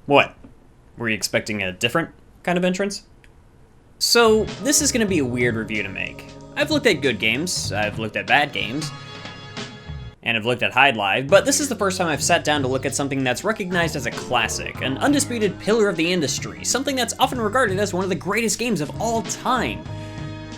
What? Were you expecting a different kind of entrance? So, this is gonna be a weird review to make. I've looked at good games, I've looked at bad games, and I've looked at Hide Live, but this is the first time I've sat down to look at something that's recognized as a classic, an undisputed pillar of the industry, something that's often regarded as one of the greatest games of all time.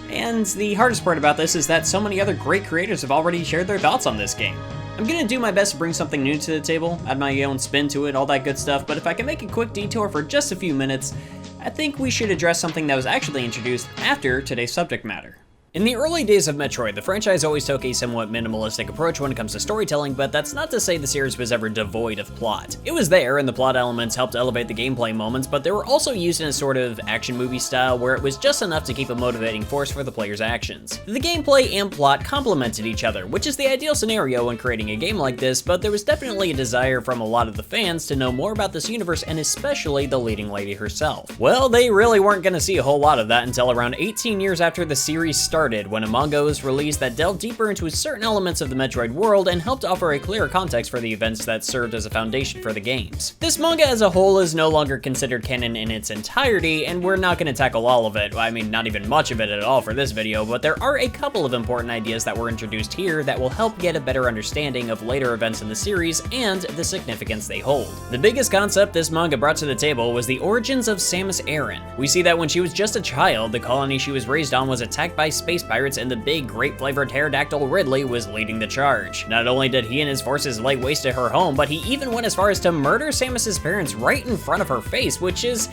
And the hardest part about this is that so many other great creators have already shared their thoughts on this game. I'm gonna do my best to bring something new to the table, add my own spin to it, all that good stuff, but if I can make a quick detour for just a few minutes, I think we should address something that was actually introduced after today's subject matter. In the early days of Metroid, the franchise always took a somewhat minimalistic approach when it comes to storytelling, but that's not to say the series was ever devoid of plot. It was there, and the plot elements helped elevate the gameplay moments, but they were also used in a sort of action movie style where it was just enough to keep a motivating force for the player's actions. The gameplay and plot complemented each other, which is the ideal scenario when creating a game like this, but there was definitely a desire from a lot of the fans to know more about this universe, and especially the leading lady herself. Well, they really weren't gonna see a whole lot of that until around 18 years after the series started, when a manga was released that delved deeper into certain elements of the Metroid world and helped offer a clearer context for the events that served as a foundation for the games. This manga as a whole is no longer considered canon in its entirety, and we're not going to tackle all of it. I mean, not even much of it at all for this video, but there are a couple of important ideas that were introduced here that will help get a better understanding of later events in the series and the significance they hold. The biggest concept this manga brought to the table was the origins of Samus Aran. We see that when she was just a child, the colony she was raised on was attacked by space pirates, and the big, grape-flavored pterodactyl Ridley was leading the charge. Not only did he and his forces lay waste to her home, but he even went as far as to murder Samus's parents right in front of her face, which is,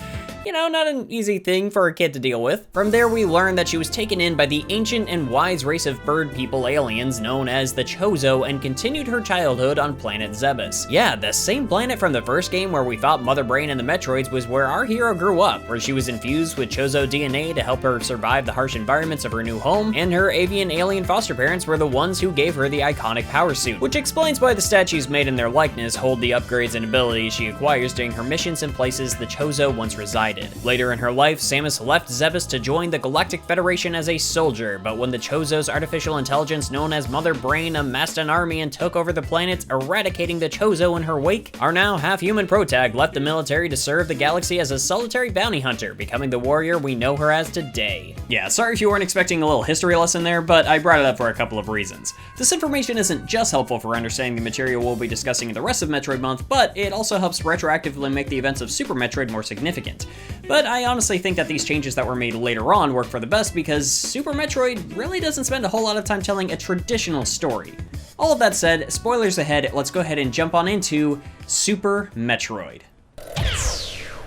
you know, not an easy thing for a kid to deal with. From there, we learned that she was taken in by the ancient and wise race of bird people aliens known as the Chozo, and continued her childhood on planet Zebes. Yeah, the same planet from the first game where we fought Mother Brain and the Metroids was where our hero grew up, where she was infused with Chozo DNA to help her survive the harsh environments of her new home, and her avian alien foster parents were the ones who gave her the iconic power suit, which explains why the statues made in their likeness hold the upgrades and abilities she acquires during her missions in places the Chozo once resided. Later in her life, Samus left Zebes to join the Galactic Federation as a soldier, but when the Chozo's artificial intelligence known as Mother Brain amassed an army and took over the planet, eradicating the Chozo in her wake, our now half-human protag left the military to serve the galaxy as a solitary bounty hunter, becoming the warrior we know her as today. Yeah, sorry if you weren't expecting a little history lesson there, but I brought it up for a couple of reasons. This information isn't just helpful for understanding the material we'll be discussing in the rest of Metroid Month, but it also helps retroactively make the events of Super Metroid more significant. But I honestly think that these changes that were made later on work for the best because Super Metroid really doesn't spend a whole lot of time telling a traditional story. All of that said, spoilers ahead, let's go ahead and jump on into Super Metroid.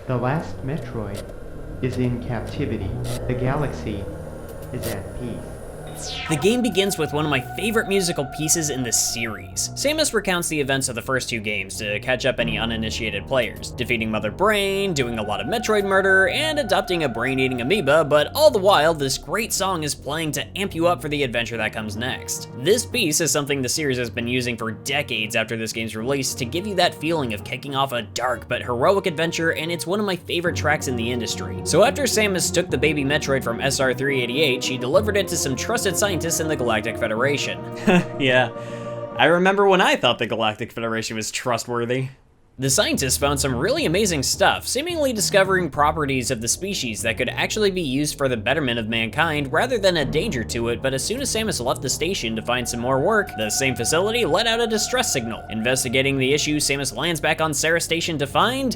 The last Metroid is in captivity. The galaxy is at peace. The game begins with one of my favorite musical pieces in the series. Samus recounts the events of the first two games to catch up any uninitiated players, defeating Mother Brain, doing a lot of Metroid murder, and adopting a brain-eating amoeba, but all the while, this great song is playing to amp you up for the adventure that comes next. This piece is something the series has been using for decades after this game's release to give you that feeling of kicking off a dark but heroic adventure, and it's one of my favorite tracks in the industry. So after Samus took the baby Metroid from SR-388, she delivered it to some trusted scientists in the Galactic Federation. Yeah, I remember when I thought the Galactic Federation was trustworthy. The scientists found some really amazing stuff, seemingly discovering properties of the species that could actually be used for the betterment of mankind rather than a danger to it, but as soon as Samus left the station to find some more work, the same facility let out a distress signal. Investigating the issue, Samus lands back on Sarah Station to find...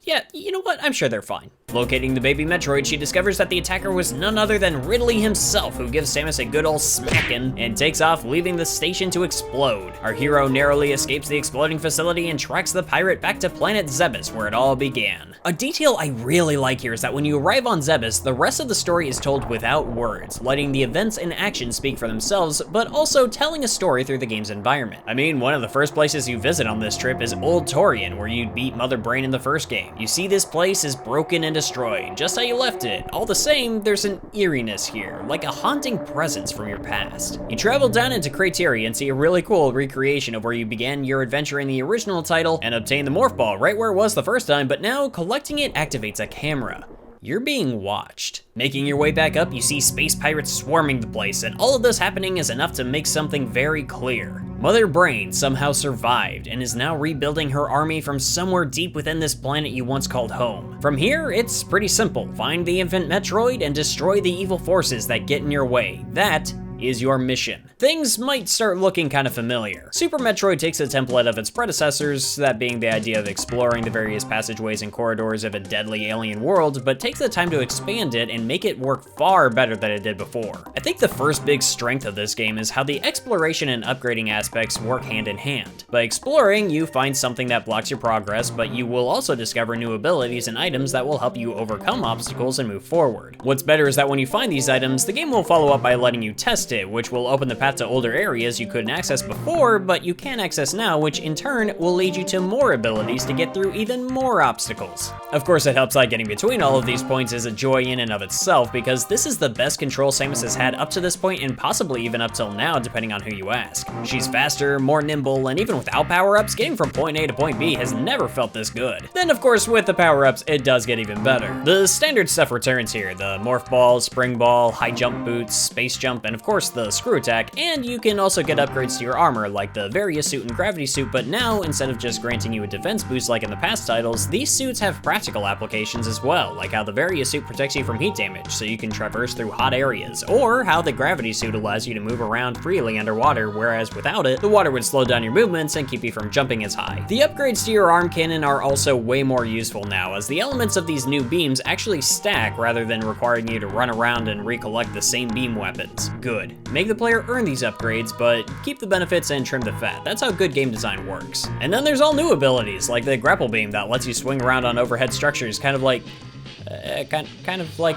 yeah, you know what? I'm sure they're fine. Locating the baby Metroid, she discovers that the attacker was none other than Ridley himself, who gives Samus a good ol' smackin' and takes off, leaving the station to explode. Our hero narrowly escapes the exploding facility and tracks the pirate back to planet Zebes, where it all began. A detail I really like here is that when you arrive on Zebes, the rest of the story is told without words, letting the events and actions speak for themselves, but also telling a story through the game's environment. I mean, one of the first places you visit on this trip is Old Torian, where you beat Mother Brain in the first game. You see this place is broken and destroyed, just how you left it. All the same, there's an eeriness here, like a haunting presence from your past. You travel down into Crateria and see a really cool recreation of where you began your adventure in the original title and obtain the Morph Ball right where it was the first time, but now collecting it activates a camera. you're being watched. Making your way back up, you see space pirates swarming the place, and all of this happening is enough to make something very clear. Mother Brain somehow survived and is now rebuilding her army from somewhere deep within this planet you once called home. From here, it's pretty simple. Find the infant Metroid and destroy the evil forces that get in your way. That is your mission. Things might start looking kind of familiar. Super Metroid takes a template of its predecessors, that being the idea of exploring the various passageways and corridors of a deadly alien world, but takes the time to expand it and make it work far better than it did before. I think the first big strength of this game is how the exploration and upgrading aspects work hand in hand. By exploring, you find something that blocks your progress, but you will also discover new abilities and items that will help you overcome obstacles and move forward. What's better is that when you find these items, the game will follow up by letting you test it, which will open the path to older areas you couldn't access before, but you can access now, which in turn will lead you to more abilities to get through even more obstacles. Of course, it helps that getting between all of these points is a joy in and of itself, because this is the best control Samus has had up to this point, and possibly even up till now, depending on who you ask. She's faster, more nimble, and even without power-ups, getting from point A to point B has never felt this good. Then, of course, with the power-ups, it does get even better. The standard stuff returns here: the morph ball, spring ball, high jump boots, space jump, and of course the screw attack, and you can also get upgrades to your armor, like the Various suit and Gravity suit, but now, instead of just granting you a defense boost like in the past titles, these suits have practical applications as well, like how the Various suit protects you from heat damage, so you can traverse through hot areas, or how the Gravity suit allows you to move around freely underwater, whereas without it, the water would slow down your movements and keep you from jumping as high. The upgrades to your arm cannon are also way more useful now, as the elements of these new beams actually stack rather than requiring you to run around and recollect the same beam weapons. Good. Make the player earn these upgrades, but keep the benefits and trim the fat. That's how good game design works. And then there's all new abilities, like the grapple beam that lets you swing around on overhead structures, kind of like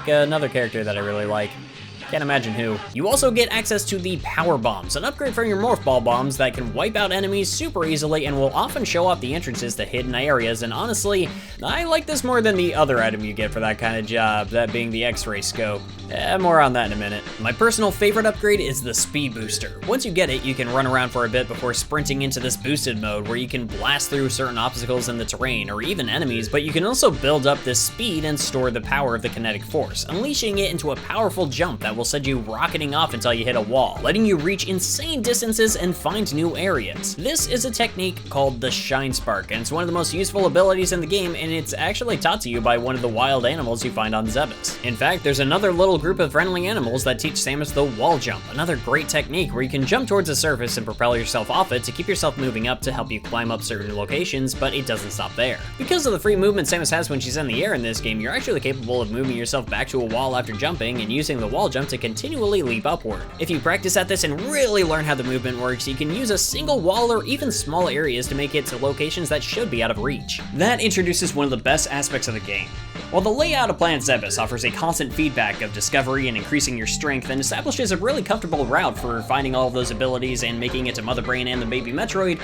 another character that I really like. Can't imagine who. You also get access to the Power Bombs, an upgrade from your Morph Ball bombs that can wipe out enemies super easily and will often show off the entrances to hidden areas, and honestly, I like this more than the other item you get for that kind of job, that being the X-ray scope. More on that in a minute. My personal favorite upgrade is the Speed Booster. Once you get it, you can run around for a bit before sprinting into this boosted mode where you can blast through certain obstacles in the terrain or even enemies, but you can also build up this speed and store the power of the kinetic force, unleashing it into a powerful jump that will send you rocketing off until you hit a wall, letting you reach insane distances and find new areas. This is a technique called the Shine Spark, and it's one of the most useful abilities in the game, and it's actually taught to you by one of the wild animals you find on Zebes. In fact, there's another little group of friendly animals that teach Samus the wall jump, another great technique where you can jump towards a surface and propel yourself off it to keep yourself moving up to help you climb up certain locations, but it doesn't stop there. Because of the free movement Samus has when she's in the air in this game, you're actually capable of moving yourself back to a wall after jumping and using the wall jump to continually leap upward. If you practice at this and really learn how the movement works, you can use a single wall or even small areas to make it to locations that should be out of reach. That introduces one of the best aspects of the game. While the layout of Planet Zebes offers a constant feedback of discovery and increasing your strength, and establishes a really comfortable route for finding all of those abilities and making it to Mother Brain and the baby Metroid,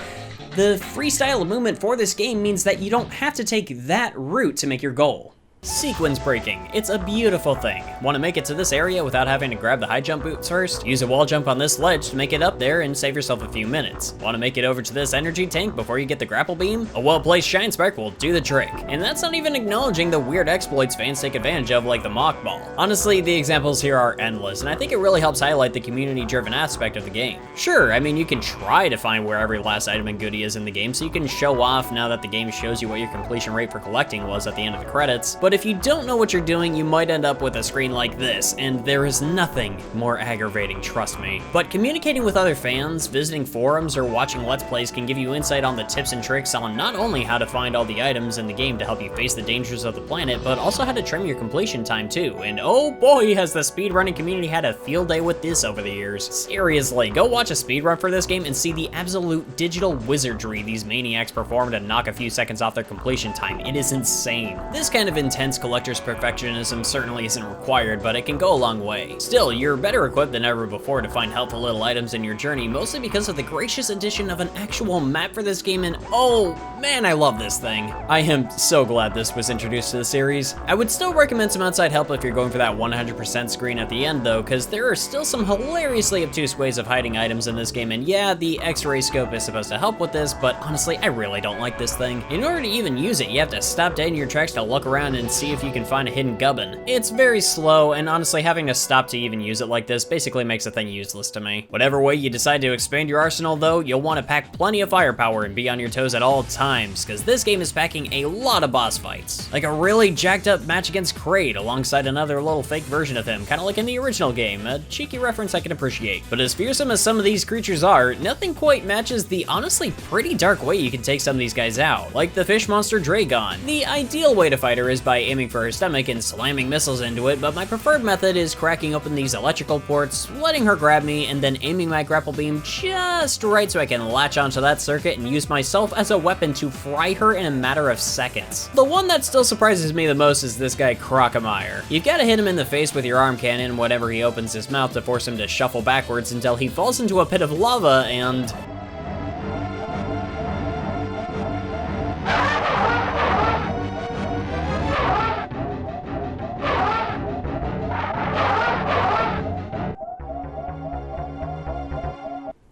the freestyle of movement for this game means that you don't have to take that route to make your goal. Sequence breaking. It's a beautiful thing. Want to make it to this area without having to grab the high jump boots first? Use a wall jump on this ledge to make it up there and save yourself a few minutes. Want to make it over to this energy tank before you get the grapple beam? A well-placed Shine Spark will do the trick. And that's not even acknowledging the weird exploits fans take advantage of, like the Mock Ball. Honestly, the examples here are endless, and I think it really helps highlight the community-driven aspect of the game. Sure, I mean, you can try to find where every last item and goodie is in the game, so you can show off now that the game shows you what your completion rate for collecting was at the end of the credits, but if you don't know what you're doing, you might end up with a screen like this, and there is nothing more aggravating, trust me. But communicating with other fans, visiting forums, or watching Let's Plays can give you insight on the tips and tricks on not only how to find all the items in the game to help you face the dangers of the planet, but also how to trim your completion time too. And oh boy, has the speedrunning community had a field day with this over the years. Seriously, go watch a speedrun for this game and see the absolute digital wizardry these maniacs perform to knock a few seconds off their completion time. It is insane. This kind of intense collector's perfectionism certainly isn't required, but it can go a long way. Still, you're better equipped than ever before to find helpful little items in your journey, mostly because of the gracious addition of an actual map for this game, and oh man, I love this thing. I am so glad this was introduced to the series. I would still recommend some outside help if you're going for that 100% screen at the end though, because there are still some hilariously obtuse ways of hiding items in this game, and yeah, the X-ray scope is supposed to help with this, but honestly, I really don't like this thing. In order to even use it, you have to stop dead in your tracks to look around and see if you can find a hidden gubbin. It's very slow, and honestly having to stop to even use it like this basically makes the thing useless to me. Whatever way you decide to expand your arsenal though, you'll want to pack plenty of firepower and be on your toes at all times, because this game is packing a lot of boss fights. Like a really jacked up match against Kraid alongside another little fake version of him, kinda like in the original game, a cheeky reference I can appreciate. But as fearsome as some of these creatures are, nothing quite matches the honestly pretty dark way you can take some of these guys out, like the fish monster Dragon. The ideal way to fight her is by aiming for her stomach and slamming missiles into it, but my preferred method is cracking open these electrical ports, letting her grab me, and then aiming my grapple beam just right so I can latch onto that circuit and use myself as a weapon to fry her in a matter of seconds. The one that still surprises me the most is this guy Crocomire. You've got to hit him in the face with your arm cannon whenever he opens his mouth to force him to shuffle backwards until he falls into a pit of lava and...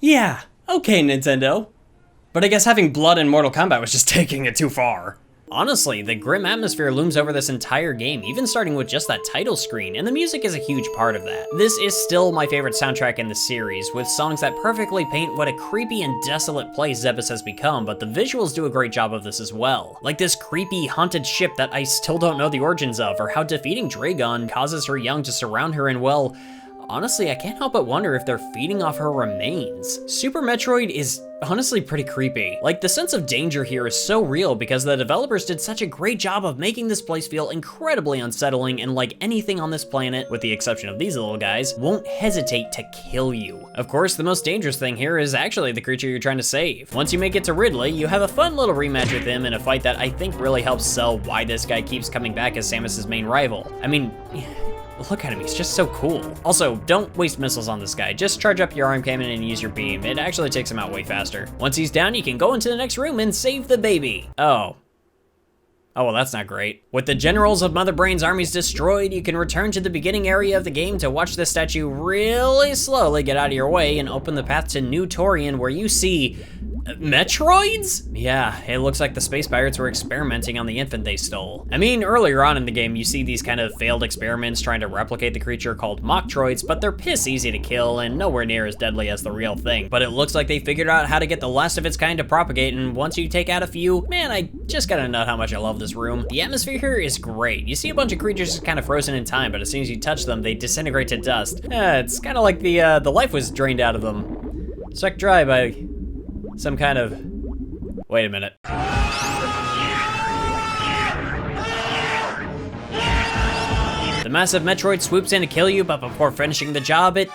Yeah, okay, Nintendo. But I guess having blood in Mortal Kombat was just taking it too far. Honestly, the grim atmosphere looms over this entire game, even starting with just that title screen, and the music is a huge part of that. This is still my favorite soundtrack in the series, with songs that perfectly paint what a creepy and desolate place Zebes has become, but the visuals do a great job of this as well. Like this creepy, haunted ship that I still don't know the origins of, or how defeating Dragon causes her young to surround her, and well, honestly, I can't help but wonder if they're feeding off her remains. Super Metroid is honestly pretty creepy. Like, the sense of danger here is so real because the developers did such a great job of making this place feel incredibly unsettling, and like anything on this planet, with the exception of these little guys, won't hesitate to kill you. Of course, the most dangerous thing here is actually the creature you're trying to save. Once you make it to Ridley, you have a fun little rematch with him in a fight that I think really helps sell why this guy keeps coming back as Samus's main rival. I mean, look at him, he's just so cool. Also, don't waste missiles on this guy. Just charge up your arm cannon and use your beam. It actually takes him out way faster. Once he's down, you can go into the next room and save the baby. Oh, well, that's not great. With the generals of Mother Brain's armies destroyed, you can return to the beginning area of the game to watch the statue really slowly get out of your way and open the path to New Torian, where you see Metroids? Yeah, it looks like the space pirates were experimenting on the infant they stole. I mean, earlier on in the game, you see these kind of failed experiments trying to replicate the creature called Mocktroids, but they're piss easy to kill and nowhere near as deadly as the real thing. But it looks like they figured out how to get the last of its kind to propagate, and once you take out a few, man, I just gotta note how much I love this room. The atmosphere here is great. You see a bunch of creatures just kind of frozen in time, but as soon as you touch them, they disintegrate to dust. It's kind of like the life was drained out of them. Sucked dry by some kind of... Wait a minute. The massive Metroid swoops in to kill you, but before finishing the job, it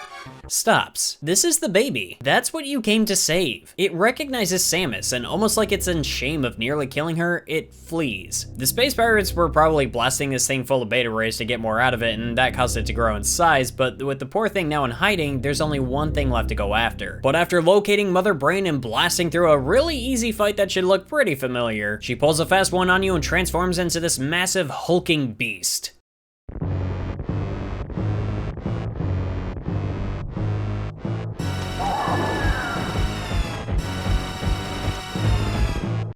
stops. This is the baby. That's what you came to save. It recognizes Samus, and almost like it's in shame of nearly killing her, it flees. The space pirates were probably blasting this thing full of beta rays to get more out of it, and that caused it to grow in size, but with the poor thing now in hiding, there's only one thing left to go after. But after locating Mother Brain and blasting through a really easy fight that should look pretty familiar, she pulls a fast one on you and transforms into this massive hulking beast.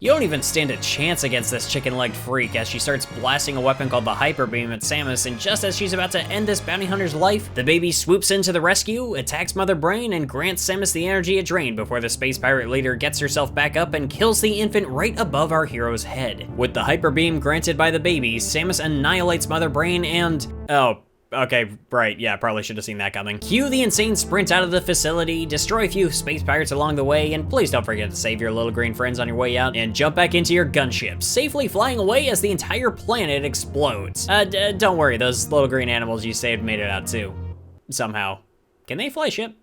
You don't even stand a chance against this chicken-legged freak as she starts blasting a weapon called the Hyper Beam at Samus, and just as she's about to end this bounty hunter's life, the baby swoops into the rescue, attacks Mother Brain, and grants Samus the energy it drained before the space pirate leader gets herself back up and kills the infant right above our hero's head. With the Hyper Beam granted by the baby, Samus annihilates Mother Brain and... oh. Okay, right, yeah, probably should have seen that coming. Cue the insane sprint out of the facility, destroy a few space pirates along the way, and please don't forget to save your little green friends on your way out, and jump back into your gunship, safely flying away as the entire planet explodes. Don't worry, those little green animals you saved made it out too. Somehow. Can they fly ship?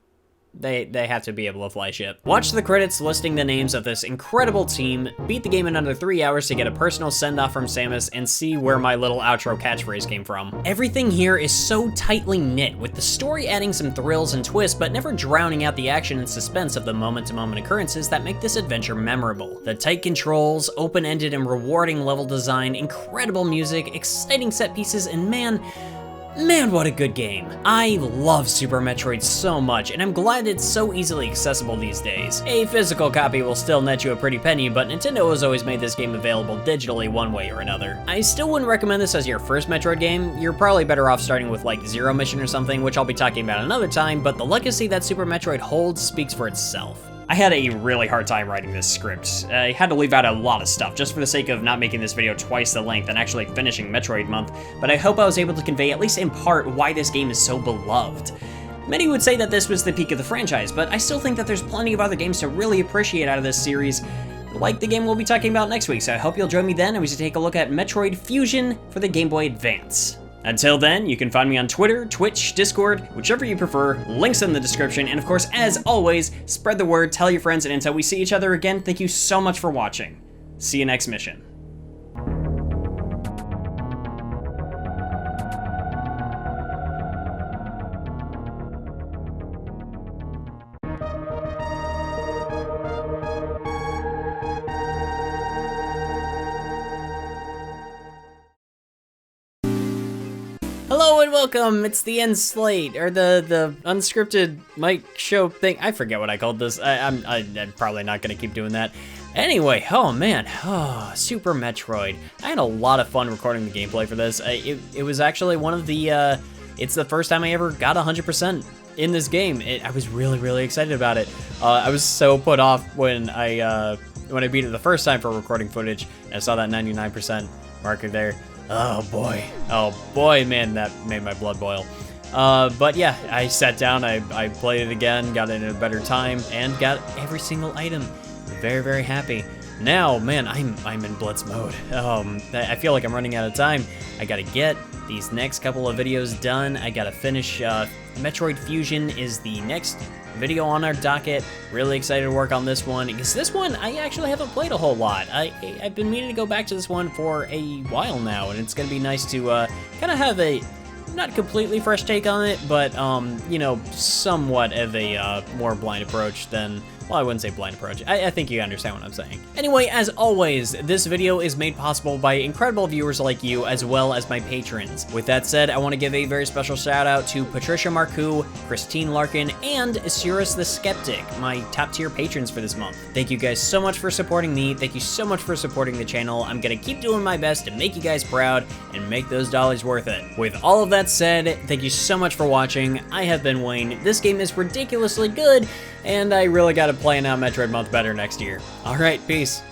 They have to be able to fly ship. Watch the credits listing the names of this incredible team, beat the game in under 3 hours to get a personal send-off from Samus, and see where my little outro catchphrase came from. Everything here is so tightly knit, with the story adding some thrills and twists, but never drowning out the action and suspense of the moment-to-moment occurrences that make this adventure memorable. The tight controls, open-ended and rewarding level design, incredible music, exciting set pieces, and man, Man, what a good game. I love Super Metroid so much, and I'm glad it's so easily accessible these days. A physical copy will still net you a pretty penny, but Nintendo has always made this game available digitally one way or another. I still wouldn't recommend this as your first Metroid game. You're probably better off starting with like Zero Mission or something, which I'll be talking about another time, but the legacy that Super Metroid holds speaks for itself. I had a really hard time writing this script. I had to leave out a lot of stuff just for the sake of not making this video twice the length and actually finishing Metroid Month, but I hope I was able to convey at least in part why this game is so beloved. Many would say that this was the peak of the franchise, but I still think that there's plenty of other games to really appreciate out of this series, like the game we'll be talking about next week, so I hope you'll join me then as we take a look at Metroid Fusion for the Game Boy Advance. Until then, you can find me on Twitter, Twitch, Discord, whichever you prefer, links in the description, and of course, as always, spread the word, tell your friends, and until we see each other again, thank you so much for watching. See you next mission. Hello and welcome, it's the end slate, or the unscripted mic show thing. I forget what I called this. I'm probably not gonna keep doing that. Anyway, oh man, Super Metroid. I had a lot of fun recording the gameplay for this. It was actually one of the, it's the first time I ever got 100% in this game. I was really excited about it. I was so put off when I beat it the first time for recording footage, and I saw that 99% marker there. Oh boy, man, that made my blood boil. But yeah, I sat down, I played it again, got it in a better time, and got every single item. Very happy. Now, man, I'm in Blitz mode. I feel like I'm running out of time. I gotta get these next couple of videos done. I gotta finish, Metroid Fusion is the next video on our docket. Really excited to work on this one, because this one I actually haven't played a whole lot. I've been meaning to go back to this one for a while now, and it's gonna be nice to kind of have a not completely fresh take on it, but you know, somewhat of a more blind approach than, well, I wouldn't say blind approach. I think you understand what I'm saying. Anyway, as always, this video is made possible by incredible viewers like you, as well as my patrons. With that said, I want to give a very special shout out to Patricia Marcoux, Christine Larkin, and Cyrus the Skeptic, my top tier patrons for this month. Thank you guys so much for supporting me. Thank you so much for supporting the channel. I'm gonna keep doing my best to make you guys proud and make those dollars worth it. With all of that said, thank you so much for watching. I have been Wayne. This game is ridiculously good, and I really gotta plan out Metroid Month better next year. Alright, peace.